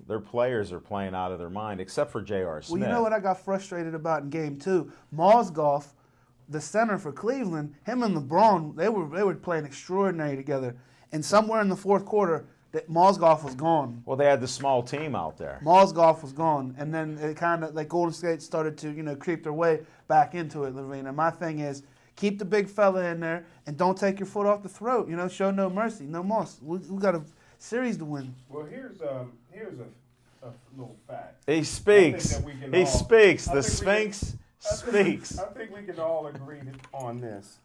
Their players are playing out of their mind, except for J.R. Smith. Well, you know what I got frustrated about in Game 2? Mozgov, the center for Cleveland, him and LeBron, they were playing extraordinary together. And somewhere in the fourth quarter, Mozgov was gone. Well, they had the small team out there. Mozgov was gone, and then it kind of like Golden State started to creep their way back into it, Levine. And my thing is, keep the big fella in there and don't take your foot off the throat. Show no mercy, no moss. We got a series to win. Well, here's a little fact. He speaks. I think that we can He all- speaks. I The think we can- Sphinx speaks. I think we can all agree on this,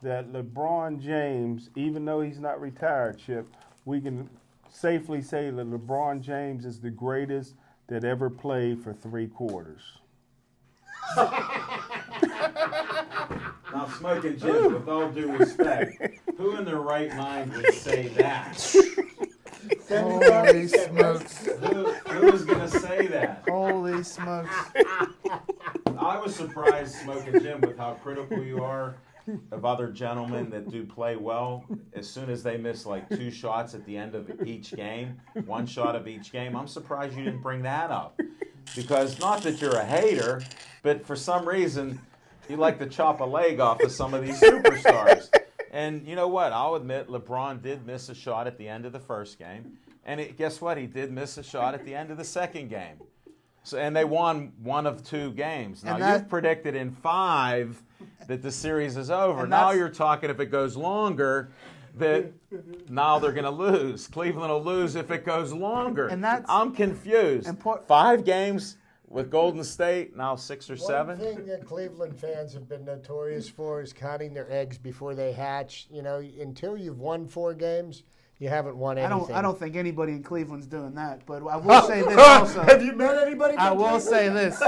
that LeBron James, even though he's not retired, Chip, we can safely say that LeBron James is the greatest that ever played for 3 quarters. Now, Smoking Jim, with all due respect, who in their right mind would say that? Holy smokes. Who is going to say that? Holy smokes. I was surprised, Smoking Jim, with how critical you are of other gentlemen that do play well. As soon as they miss like 2 shots at the end of each game, 1 shot of each game, I'm surprised you didn't bring that up. Because not that you're a hater, but for some reason, you like to chop a leg off of some of these superstars. And you know what? I'll admit LeBron did miss a shot at the end of the first game. And guess what? He did miss a shot at the end of the second game. So, and they won 1 of 2 games. Now, you've predicted in 5 that the series is over. Now you're talking if it goes longer, that now they're going to lose. Cleveland will lose if it goes longer. And I'm confused. 5 games with Golden State, now 6 or 7. One thing that Cleveland fans have been notorious for is counting their eggs before they hatch. Until you've won 4 games, you haven't won anything. I don't think anybody in Cleveland's doing that. But I will say this also. Have you met anybody? I will say this.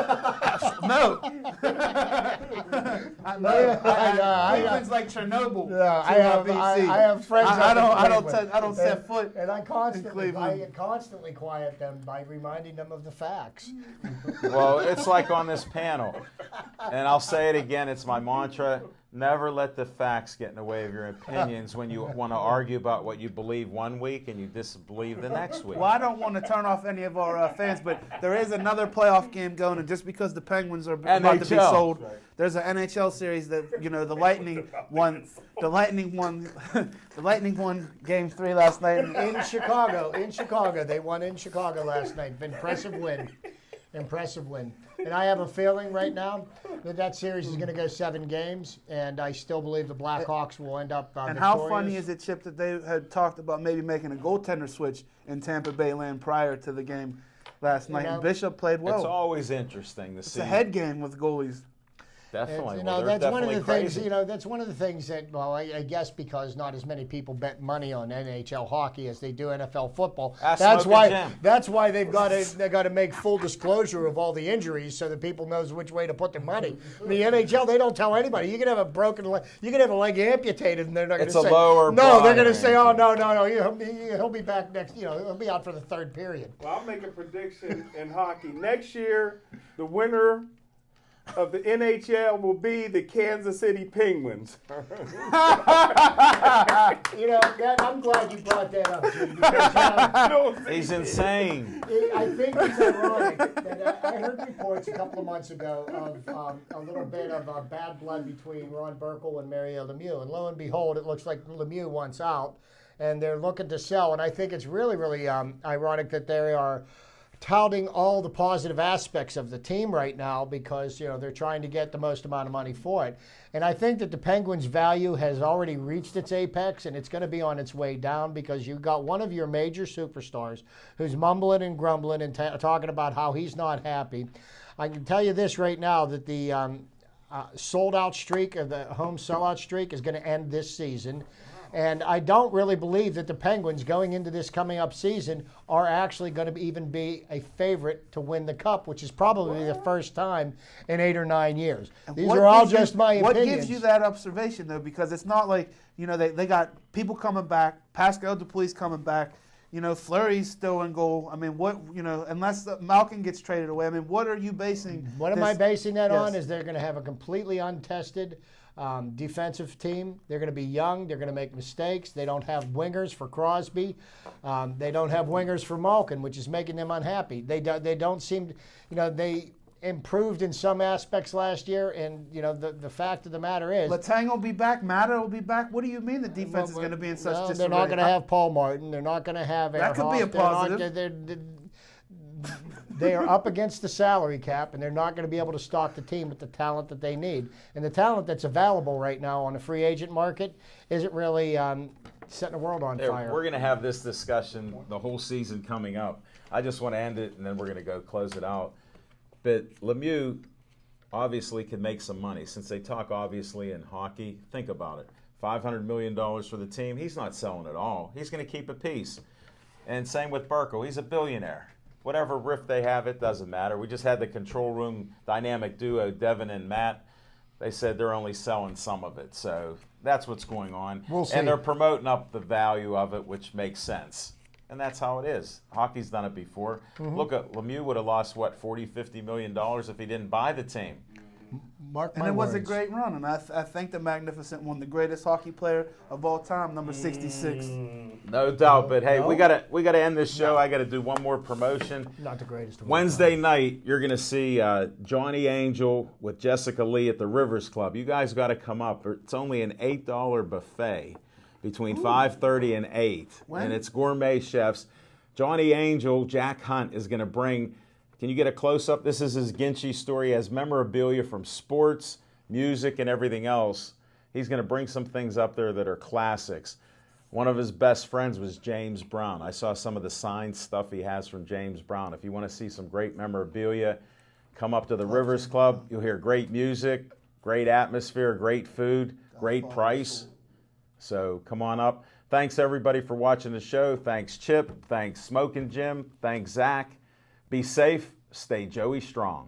No. Cleveland's like Chernobyl. Yeah, BC. I have friends. I don't Cleveland. set foot. And I constantly Cleveland. quiet them by reminding them of the facts. Well, it's like on this panel. And I'll say it again, it's my mantra. Never let the facts get in the way of your opinions when you want to argue about what you believe one week and you disbelieve the next week. Well, I don't want to turn off any of our fans, but there is another playoff game going, and just because the Penguins are about to be NHL. sold, there's an NHL series that the Lightning won. The Lightning won. The Lightning won Game 3 last night. In Chicago. They won in Chicago last night. Impressive win. And I have a feeling right now that series is going to go 7 games, and I still believe the Blackhawks will end up And victorious. how funny is it, Chip, that they had talked about maybe making a goaltender switch in Tampa Bay land prior to the game last night? And Bishop played well. It's always interesting to see. It's a head game with goalies. Definitely. That's one of the crazy. things. That's one of the things that. Well, I guess because not as many people bet money on NHL hockey as they do NFL football. That's why they've got to make full disclosure of all the injuries so that people knows which way to put their money. In the NHL, they don't tell anybody. You can have a broken leg. You can have a leg amputated, and they're not going to say. It's a lower. No, they're going to say, "Oh no, he'll be back next. He'll be out for the 3rd period." Well, I'll make a prediction in hockey. Next year, the winner of the NHL will be the Kansas City Penguins. I'm glad you brought that up, Jim, because, He's insane. I think it's ironic that I heard reports a couple of months ago of a little bit of bad blood between Ron Burkle and Mario Lemieux, and lo and behold, it looks like Lemieux wants out, and they're looking to sell. And I think it's really, really ironic that they are touting all the positive aspects of the team right now because they're trying to get the most amount of money for it. And I think that the Penguins' value has already reached its apex, and it's going to be on its way down because you've got one of your major superstars who's mumbling and grumbling and talking about how he's not happy. I can tell you this right now, that the sold-out streak, or the home sellout streak, is going to end this season. And I don't really believe that the Penguins, going into this coming up season, are actually going to even be a favorite to win the Cup, which is probably the first time in 8 or 9 years. These are all just my opinions. What gives you that observation, though? Because it's not like, they got people coming back, Pascal Dupuis coming back, Fleury's still in goal. I mean, unless Malkin gets traded away, I mean, what are you basing What am I basing that on is they're going to have a completely untested defensive team. They're going to be young. They're going to make mistakes. They don't have wingers for Crosby. They don't have wingers for Malkin, which is making them unhappy. They don't seem to, they improved in some aspects last year, and the fact of the matter is, Letang will be back. Mata will be back. What do you mean the defense is going to be in such disarray? They're not going to have Paul Martin. They're not going to have That could be a positive. They are up against the salary cap, and they're not going to be able to stock the team with the talent that they need. And the talent that's available right now on the free agent market isn't really setting the world on fire. We're going to have this discussion the whole season coming up. I just want to end it, and then we're going to go close it out. But Lemieux obviously can make some money. Since they talk obviously in hockey, think about it. $500 million for the team. He's not selling it all. He's going to keep a piece. And same with Burkle. He's a billionaire. Whatever riff they have, it doesn't matter. We just had the control room dynamic duo, Devin and Matt. They said they're only selling some of it. So that's what's going on. We'll see. And they're promoting up the value of it, which makes sense. And that's how it is. Hockey's done it before. Mm-hmm. Look, Lemieux would have lost, $40, $50 million if he didn't buy the team. Mark my And it was a words. great run, and I think the Magnificent won the greatest hockey player of all time, number 66. No doubt, but hey, we gotta end this show. I gotta do one more promotion. Not the greatest of all Wednesday night, you're gonna see Johnny Angel with Jessica Lee at the Rivers Club. You guys got to come up. It's only an $8 buffet between 5:30 and 8, and it's gourmet chefs. Johnny Angel, Jack Hunt is gonna bring. Can you get a close-up? This is his Ginchy story. He has memorabilia from sports, music, and everything else. He's going to bring some things up there that are classics. One of his best friends was James Brown. I saw some of the signed stuff he has from James Brown. If you want to see some great memorabilia, come up to the Rivers Club. You'll hear great music, great atmosphere, great food, great price. So come on up. Thanks, everybody, for watching the show. Thanks, Chip. Thanks, Smoking Jim. Thanks, Zach. Be safe. Stay Joey strong.